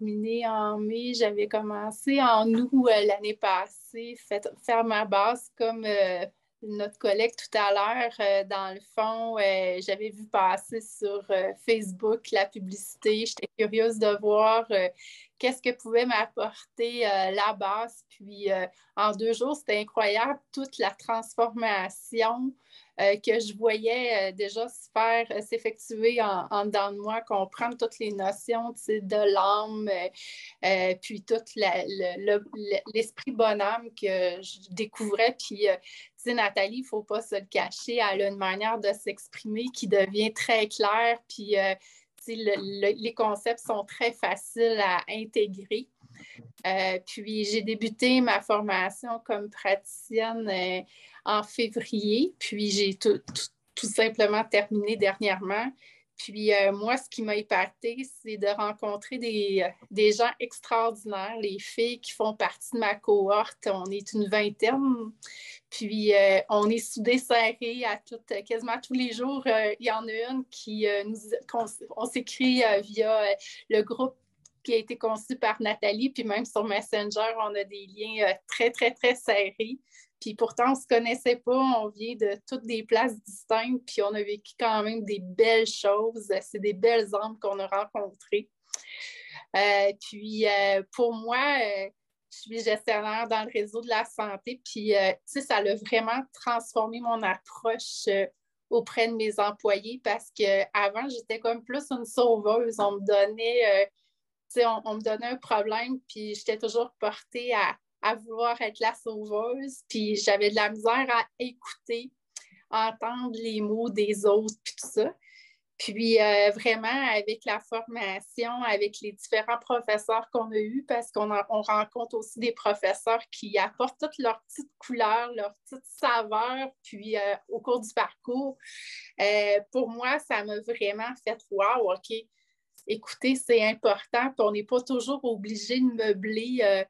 terminé en mai. J'avais commencé en août l'année passée, faire ma base comme notre collègue tout à l'heure. Dans le fond, j'avais vu passer sur Facebook la publicité. J'étais curieuse de voir qu'est-ce que pouvait m'apporter la base. Puis en 2 jours, c'était incroyable toute la transformation que je voyais déjà s'effectuer en dedans de moi, comprendre toutes les notions de l'âme, puis tout l'esprit bonhomme que je découvrais. Puis, Nathalie, il ne faut pas se le cacher, elle a une manière de s'exprimer qui devient très claire, puis les concepts sont très faciles à intégrer. Puis j'ai débuté ma formation comme praticienne en février, puis j'ai tout simplement terminé dernièrement. Puis moi, ce qui m'a épaté, c'est de rencontrer des gens extraordinaires, les filles qui font partie de ma cohorte. On est une vingtaine, puis on est soudés serrés quasiment tous les jours. Il y en a une on s'écrit via le groupe qui a été conçu par Nathalie, puis même sur Messenger, on a des liens très, très, très serrés. Puis pourtant, on ne se connaissait pas, on vient de toutes des places distinctes, puis on a vécu quand même des belles choses. C'est des belles âmes qu'on a rencontrées. Puis pour moi, je suis gestionnaire dans le réseau de la santé, puis ça a vraiment transformé mon approche auprès de mes employés parce qu'avant, j'étais comme plus une sauveuse. On me donnait on me donnait un problème, puis j'étais toujours portée à vouloir être la sauveuse, puis j'avais de la misère à écouter, à entendre les mots des autres, puis tout ça. Puis vraiment, avec la formation, avec les différents professeurs qu'on a eus, parce on rencontre aussi des professeurs qui apportent toutes leurs petites couleurs, leurs petites saveurs, puis au cours du parcours, pour moi, ça m'a vraiment fait « wow, OK ». Écoutez, c'est important, puis on n'est pas toujours obligé de meubler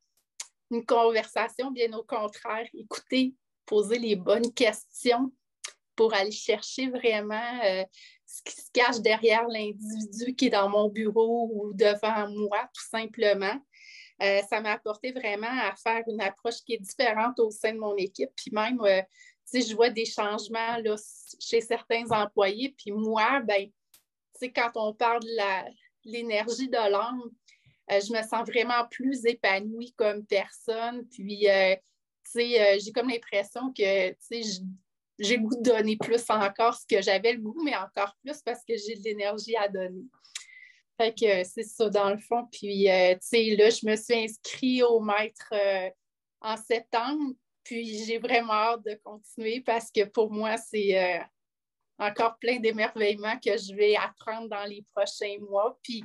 une conversation, bien au contraire. Écoutez, poser les bonnes questions pour aller chercher vraiment ce qui se cache derrière l'individu qui est dans mon bureau ou devant moi, tout simplement. Ça m'a apporté vraiment à faire une approche qui est différente au sein de mon équipe, puis même, je vois des changements là, chez certains employés, puis moi, ben, quand on parle de l'énergie de l'âme, je me sens vraiment plus épanouie comme personne. Puis, j'ai comme l'impression que j'ai le goût de donner plus encore ce que j'avais le goût, mais encore plus parce que j'ai de l'énergie à donner. Fait que c'est ça dans le fond. Puis, là, je me suis inscrite au maître en septembre. Puis, j'ai vraiment hâte de continuer parce que pour moi, c'est encore plein d'émerveillements que je vais apprendre dans les prochains mois. Puis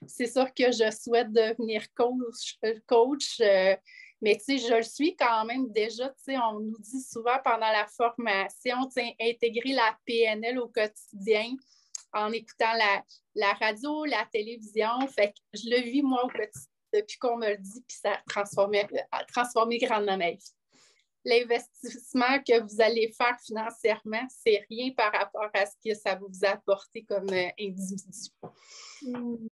c'est sûr que je souhaite devenir coach mais je le suis quand même déjà. On nous dit souvent pendant la formation, intégrer la PNL au quotidien en écoutant la radio, la télévision. Fait que je le vis moi au quotidien depuis qu'on me le dit, puis ça a transformé grandement ma vie. L'investissement que vous allez faire financièrement, c'est rien par rapport à ce que ça vous a apporté comme individu.